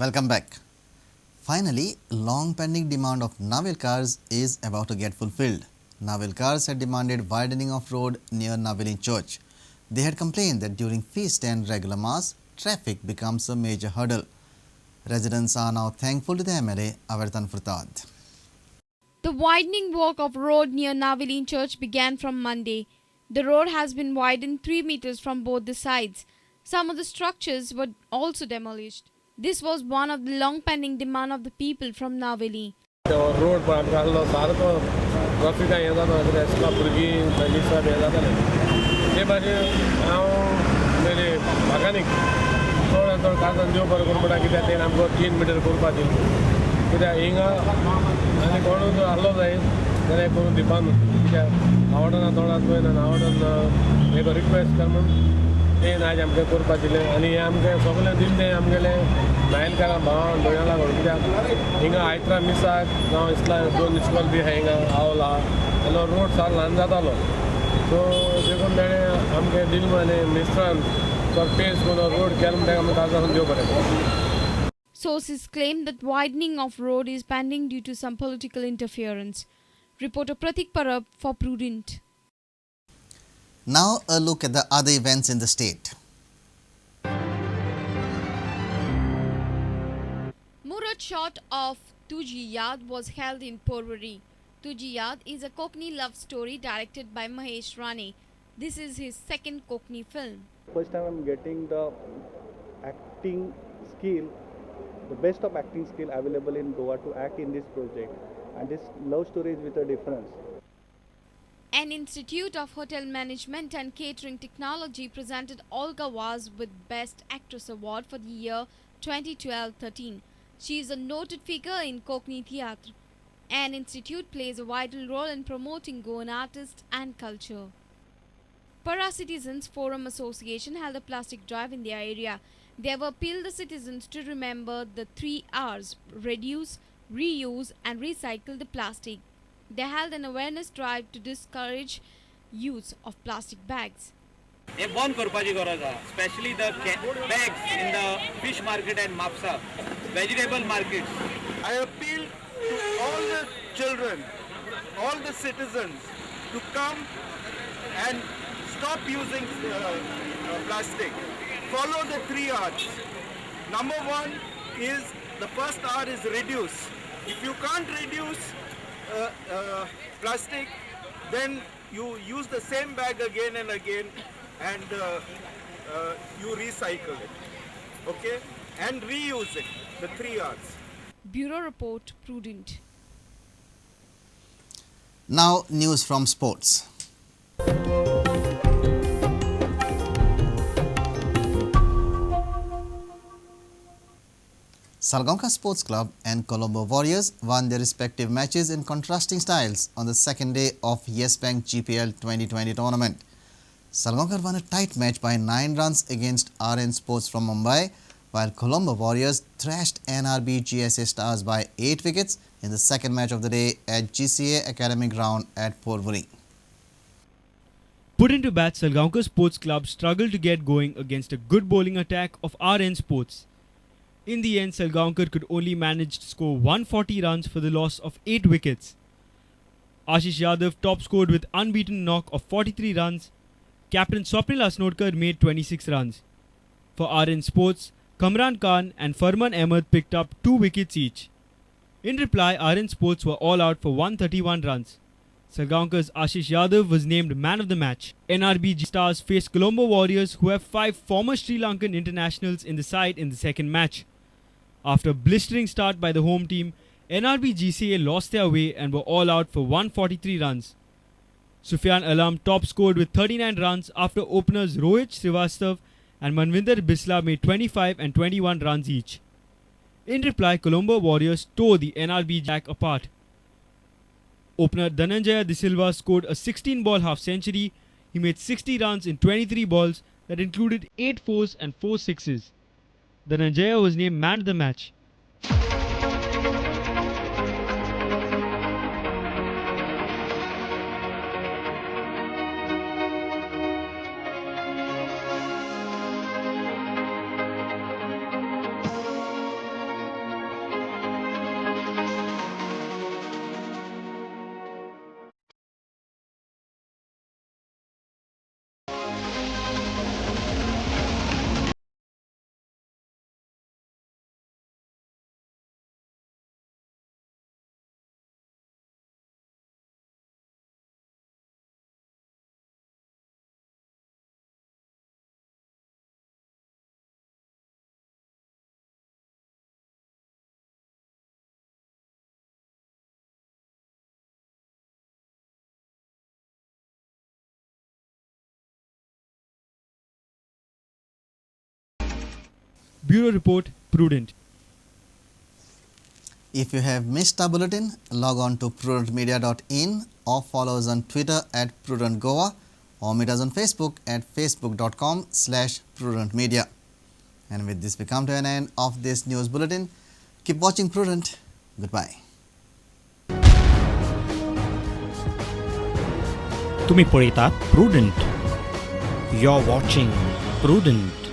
Welcome back. Finally, long-pending demand of Naval cars is about to get fulfilled. Naval cars had demanded widening of road near Navalin Church. They had complained that during feast and regular mass, traffic becomes a major hurdle. Residents are now thankful to the MLA, Avartan Furtad. The widening work of road near Navalin Church began from Monday. The road has been widened 3 meters from both the sides. Some of the structures were also demolished. This was one of the long-pending demand of the people from Navali. Road बांधकामलो सारको traffic हें जाता रेस्टला भुरगीं ट्रेनिसां हें जातालें ते भाशेन हांव मेरे मेकॅनीक चड चड काजन देव बरें करूं म्हणटा कित्याक तेणें आमकां 3 मिटर करपा दिलें कित्याक हिंगा आनी कोणूय जर आहलो जायत जाल्यार करून दिवपा न्हू कित्याक आवडना थोडा तुवें आवडना एक रिक्वेस्ट कर म्हूण तें आज आमकां करपा दिलें आनी हें आमकां सगळें दिलें तें आमगेलें नायलकारा भावान दोळ्यां लागून कित्याक हिंगा आयत्रा मिसाक जावं इसला 2 इस्कॉल बी आहा हिंगा आवला जाल्यार रोड सार ल्हान जातालो सो देखून तेणें आमकां दिलें आनी मिस्त्रान पेस करून रोड केलो म्हणटा आमकां ताजो देव बरें करूं. Sources claim that widening of road is pending due to some political interference. Reporter Pratik Parab for Prudent. Now a look at the other events in the state. Murat shot of Tuji Yaad was held in Porvorim. Tuji Yaad is a Konkani love story directed by Mahesh Rane. This is his second Konkani film. First time I'm getting the acting skill, the best of acting skill available in Goa to act in this project, and this love story is with a difference. An Institute of Hotel Management and Catering Technology presented Olga Vaz with Best Actress Award for the year 2012-13. She is a noted figure in Konkani theatre. An institute plays a vital role in promoting Goan artists and culture. Para Citizens Forum Association held a plastic drive in their area. They have appealed the citizens to remember the 3 R's: reduce, reuse and recycle the plastic. They held an awareness drive to discourage use of plastic bags. हे बंद करपाची गरज आहा specially the bags in the fish market and mapsa vegetable markets. I appeal to all the children, all the citizens to come and stop using plastic. Follow the 3 R's. Number 1 is, the first R is reduce. If you can't reduce plastic, then you use the same bag again and again and you recycle it, okay, and reuse it, the 3 R's. Bureau Report, Prudent. Now news from sports. Salgaocar Sports Club and Colombo Warriors won their respective matches in contrasting styles on the second day of Yes Bank GPL 2020 tournament. Salgaocar won a tight match by 9 runs against RN Sports from Mumbai, while Colombo Warriors thrashed NRB GSA Stars by 8 wickets in the second match of the day at GCA Academy Ground at Porvorim. Put into bat, Salgaocar Sports Club struggled to get going against a good bowling attack of RN Sports. In the end, Salgaocar could only manage to score 140 runs for the loss of 8 wickets. Ashish Yadav top scored with unbeaten knock of 43 runs. Captain Swapnil Asnodkar made 26 runs. For RN Sports, Kamran Khan and Farman Ahmed picked up 2 wickets each. In reply, RN Sports were all out for 131 runs. Salgaonkar's Ashish Yadav was named man of the match. NRB Stars faced Colombo Warriors, who have 5 former Sri Lankan internationals in the side in the second match. After a blistering start by the home team, NRB GCA lost their way and were all out for 143 runs. Sufyan Alam top scored with 39 runs after openers Rohit Srivastav and Manvinder Bisla made 25 and 21 runs each. In reply, Colombo Warriors tore the NRB Jack apart. Opener Dhananjaya De Silva scored a 16-ball half-century. He made 60 runs in 23 balls that included 8 fours and 4 sixes. Dhananjaya was named man of the match. Bureau Report, Prudent. If you have missed our bulletin, log on to prudentmedia.in or follow us on Twitter at Prudent Goa or meet us on Facebook at facebook.com/prudentmedia. And with this, we come to an end of this news bulletin. Keep watching Prudent. Goodbye. तुम्ही पळयतात Prudent. You're watching Prudent.